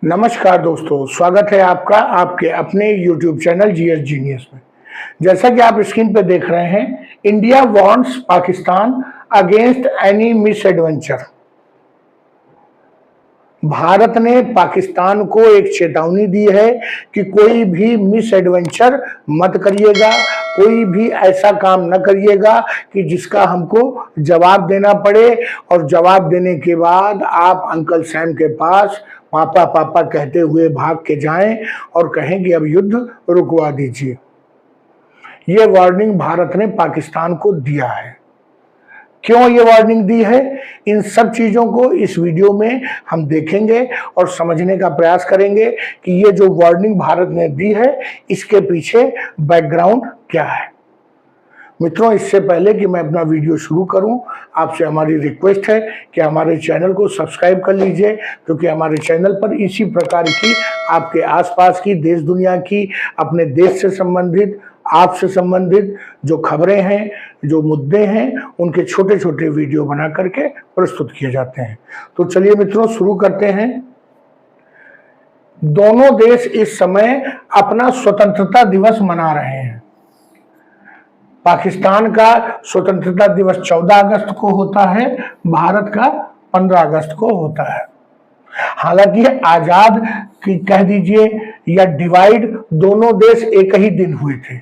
नमस्कार दोस्तों, स्वागत है आपका आपके अपने YouTube चैनल जीएस जीनियस में। जैसा कि आप स्क्रीन पर देख रहे हैं, India wants Pakistan against any miss adventure. Bharat ने पाकिस्तान को एक चेतावनी दी है कि कोई भी मिस एडवेंचर मत करिएगा, कोई भी ऐसा काम न करिएगा कि जिसका हमको जवाब देना पड़े और जवाब देने के बाद आप अंकल सैम के पास पापा पापा कहते हुए भाग के जाएं और कहें कि अब युद्ध रुकवा दीजिए। ये वार्निंग भारत ने पाकिस्तान को दिया है। क्यों ये वार्निंग दी है, इन सब चीजों को इस वीडियो में हम देखेंगे और समझने का प्रयास करेंगे कि ये जो वार्निंग भारत ने दी है इसके पीछे बैकग्राउंड क्या है। मित्रों, इससे पहले कि मैं अपना वीडियो शुरू करूं, आपसे हमारी रिक्वेस्ट है कि हमारे चैनल को सब्सक्राइब कर लीजिए, क्योंकि हमारे चैनल पर इसी प्रकार की आपके आसपास की, देश दुनिया की, अपने देश से संबंधित, आपसे संबंधित जो खबरें हैं, जो मुद्दे हैं, उनके छोटे छोटे वीडियो बना करके प्रस्तुत किए जाते हैं। तो चलिए मित्रों, शुरू करते हैं। दोनों देश इस समय अपना स्वतंत्रता दिवस मना रहे हैं। पाकिस्तान का स्वतंत्रता दिवस 14 अगस्त को होता है, भारत का 15 अगस्त को होता है। हालांकि आजाद की कह दीजिए या डिवाइड, दोनों देश एक ही दिन हुए थे,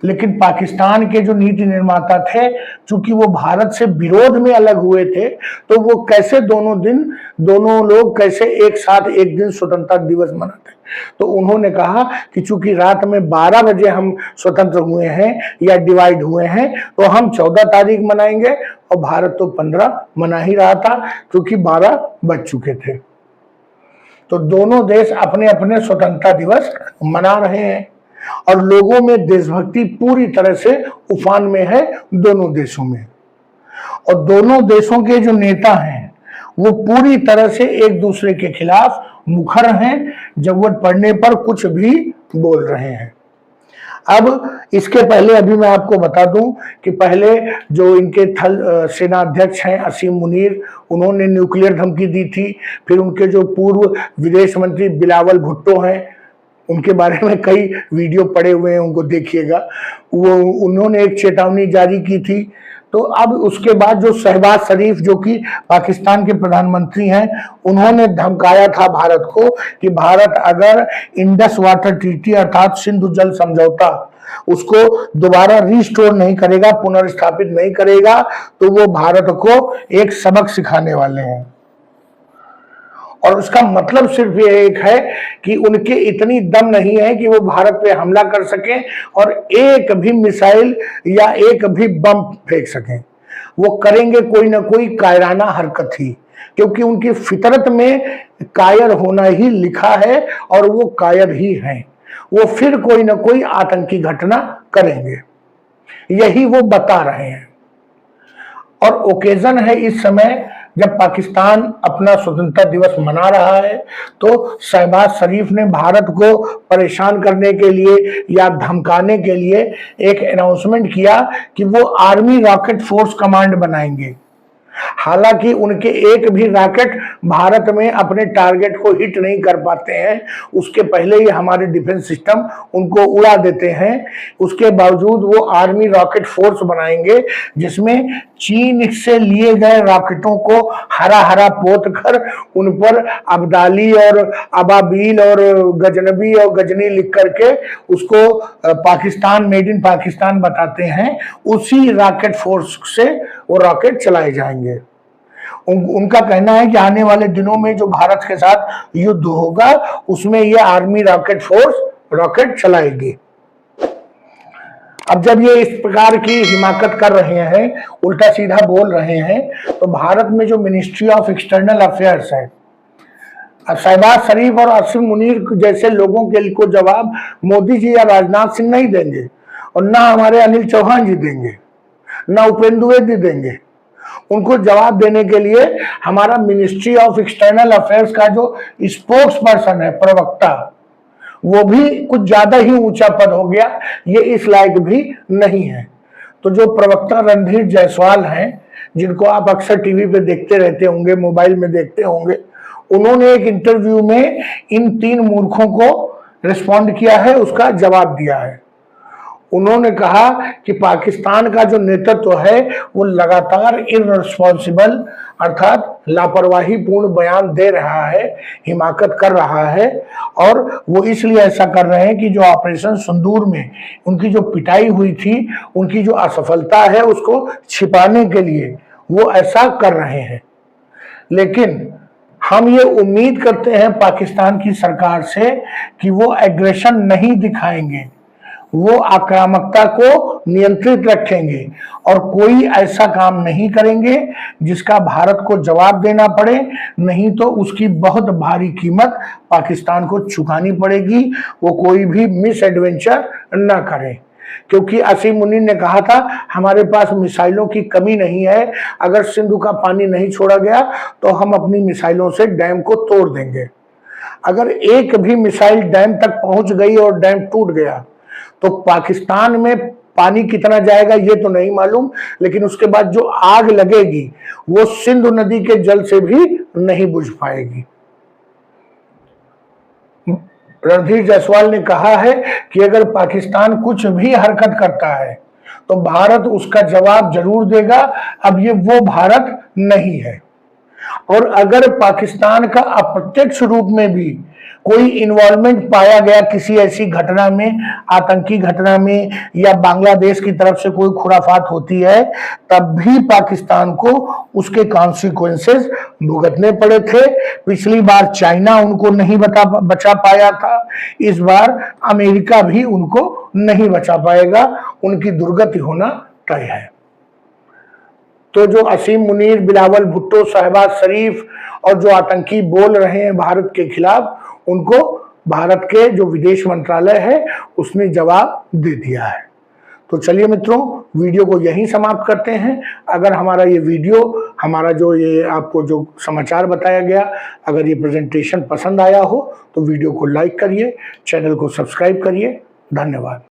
लेकिन पाकिस्तान के जो नीति निर्माता थे, चूंकि वो भारत से विरोध में अलग हुए थे, तो वो कैसे दोनों लोग कैसे एक साथ एक दिन स्वतंत्रता दिवस मनाते। तो उन्होंने कहा कि चूंकि रात में 12 बजे हम स्वतंत्र हुए हैं या डिवाइड हुए हैं, तो हम 14 तारीख मनाएंगे, और भारत तो 15 मना ही रहा था क्योंकि 12 बज चुके थे। तो दोनों देश अपने अपने स्वतंत्रता दिवस मना रहे हैं और लोगों में देशभक्ति पूरी तरह से उफान में है दोनों देशों में। और दोनों देशों के जो नेता हैं वो पूरी तरह से एक दूसरे के खिलाफ मुखर हैं, जरूरत पड़ने पर कुछ भी बोल रहे हैं। अब इसके पहले अभी मैं आपको बता दूं कि पहले जो इनके थल सेना अध्यक्ष हैं असीम मुनीर, उन्होंने न्यूक्लियर धमकी दी थी। फिर उनके जो पूर्व विदेश मंत्री बिलावल भुट्टो हैं, उनके बारे में कई वीडियो पड़े हुए हैं, उनको देखिएगा, वो उन्होंने एक चेतावनी जारी की थी। तो अब उसके बाद जो शहबाज शरीफ, जो कि पाकिस्तान के प्रधानमंत्री हैं, उन्होंने धमकाया था भारत को कि भारत अगर इंडस वाटर ट्रीटी अर्थात सिंधु जल समझौता उसको दोबारा रिस्टोर नहीं करेगा, पुनर्स्थापित नहीं करेगा, तो वो भारत को एक सबक सिखाने वाले हैं। और उसका मतलब सिर्फ ये एक है कि उनके इतनी दम नहीं है कि वो भारत पे हमला कर सकें और एक भी मिसाइल या एक भी बम फेंक सकें। वो करेंगे कोई ना कोई कायराना हरकत ही, क्योंकि उनकी फितरत में कायर होना ही लिखा है और वो कायर ही हैं। वो फिर कोई ना कोई आतंकी घटना करेंगे, यही वो बता रहे हैं। और ओकेजन है इस समय जब पाकिस्तान अपना स्वतंत्रता दिवस मना रहा है, तो शहबाज शरीफ ने भारत को परेशान करने के लिए या धमकाने के लिए एक अनाउंसमेंट किया कि वो आर्मी रॉकेट फोर्स कमांड बनाएंगे। हालांकि उनके एक भी रॉकेट भारत में अपने टारगेट को हिट नहीं कर पाते हैं, उसके पहले ही हमारे डिफेंस सिस्टम उनको उड़ा देते हैं। उसके बावजूद वो आर्मी रॉकेट फोर्स बनाएंगे, जिसमें चीन से लिए गए रॉकेटों को हरा हरा पोत कर उन पर अब्दाली और अबाबील और गजनबी और गजनी लिख करके उसको पाकिस्तान मेड इन पाकिस्तान बताते हैं। उसी रॉकेट फोर्स से वो रॉकेट चलाए जाएंगे। उनका कहना है कि आने वाले दिनों में जो भारत के साथ युद्ध होगा उसमें ये आर्मी रॉकेट फोर्स रॉकेट चलाएगी। अब जब ये इस प्रकार की हिमाकत कर रहे हैं, उल्टा सीधा बोल रहे हैं, तो भारत में जो मिनिस्ट्री ऑफ एक्सटर्नल अफेयर्स है, शहबाज शरीफ और असीम मुनीर जैसे लोगों के को जवाब मोदी जी या राजनाथ सिंह नहीं देंगे, और ना हमारे अनिल चौहान जी देंगे, ना उपेंद्र द्विवेदी देंगे। उनको जवाब देने के लिए हमारा मिनिस्ट्री ऑफ एक्सटर्नल अफेयर्स का जो स्पोक्स पर्सन है, प्रवक्ता, वो भी कुछ ज्यादा ही ऊंचा पद हो गया, ये इस लायक भी नहीं है। तो जो प्रवक्ता रणधीर जायसवाल हैं, जिनको आप अक्सर टीवी पे देखते रहते होंगे, मोबाइल में देखते होंगे, उन्होंने एक इंटरव्यू में इन 3 मूर्खों को रिस्पॉन्ड किया है, उसका जवाब दिया है। उन्होंने कहा कि पाकिस्तान का जो नेतृत्व है वो लगातार इररिस्पॉन्सिबल अर्थात लापरवाही पूर्ण बयान दे रहा है, हिमाकत कर रहा है, और वो इसलिए ऐसा कर रहे हैं कि जो ऑपरेशन सिंदूर में उनकी जो पिटाई हुई थी, उनकी जो असफलता है उसको छिपाने के लिए वो ऐसा कर रहे हैं। लेकिन हम ये उम्मीद करते हैं पाकिस्तान की सरकार से कि वो एग्रेशन नहीं दिखाएंगे, वो आक्रामकता को नियंत्रित रखेंगे और कोई ऐसा काम नहीं करेंगे जिसका भारत को जवाब देना पड़े, नहीं तो उसकी बहुत भारी कीमत पाकिस्तान को चुकानी पड़ेगी। वो कोई भी मिस एडवेंचर न करें, क्योंकि असीम मुनीर ने कहा था हमारे पास मिसाइलों की कमी नहीं है, अगर सिंधु का पानी नहीं छोड़ा गया तो हम अपनी मिसाइलों से डैम को तोड़ देंगे। अगर एक भी मिसाइल डैम तक पहुंच गई और डैम टूट गया तो पाकिस्तान में पानी कितना जाएगा ये तो नहीं मालूम, लेकिन उसके बाद जो आग लगेगी वो सिंधु नदी के जल से भी नहीं बुझ पाएगी। रणधीर जायसवाल ने कहा है कि अगर पाकिस्तान कुछ भी हरकत करता है तो भारत उसका जवाब जरूर देगा। अब ये वो भारत नहीं है, और अगर पाकिस्तान का अप्रत्यक्ष रूप में भी कोई इन्वॉल्वमेंट पाया गया किसी ऐसी घटना में, आतंकी घटना में, या बांग्लादेश की तरफ से कोई खुराफात होती है, तब भी पाकिस्तान को उसके कॉन्सिक्वेंसेस भुगतने पड़े थे। पिछली बार चाइना उनको नहीं बचा पाया था, इस बार अमेरिका भी उनको नहीं बचा पाएगा, उनकी दुर्गति होना तय है। तो जो असीम मुनीर, बिलावल भुट्टो, शहबाज शरीफ और जो आतंकी बोल रहे हैं भारत के खिलाफ, उनको भारत के जो विदेश मंत्रालय है उसने जवाब दे दिया है। तो चलिए मित्रों, वीडियो को यहीं समाप्त करते हैं। अगर हमारा ये वीडियो, हमारा जो ये आपको जो समाचार बताया गया, अगर ये प्रेजेंटेशन पसंद आया हो तो वीडियो को लाइक करिए, चैनल को सब्सक्राइब करिए। धन्यवाद।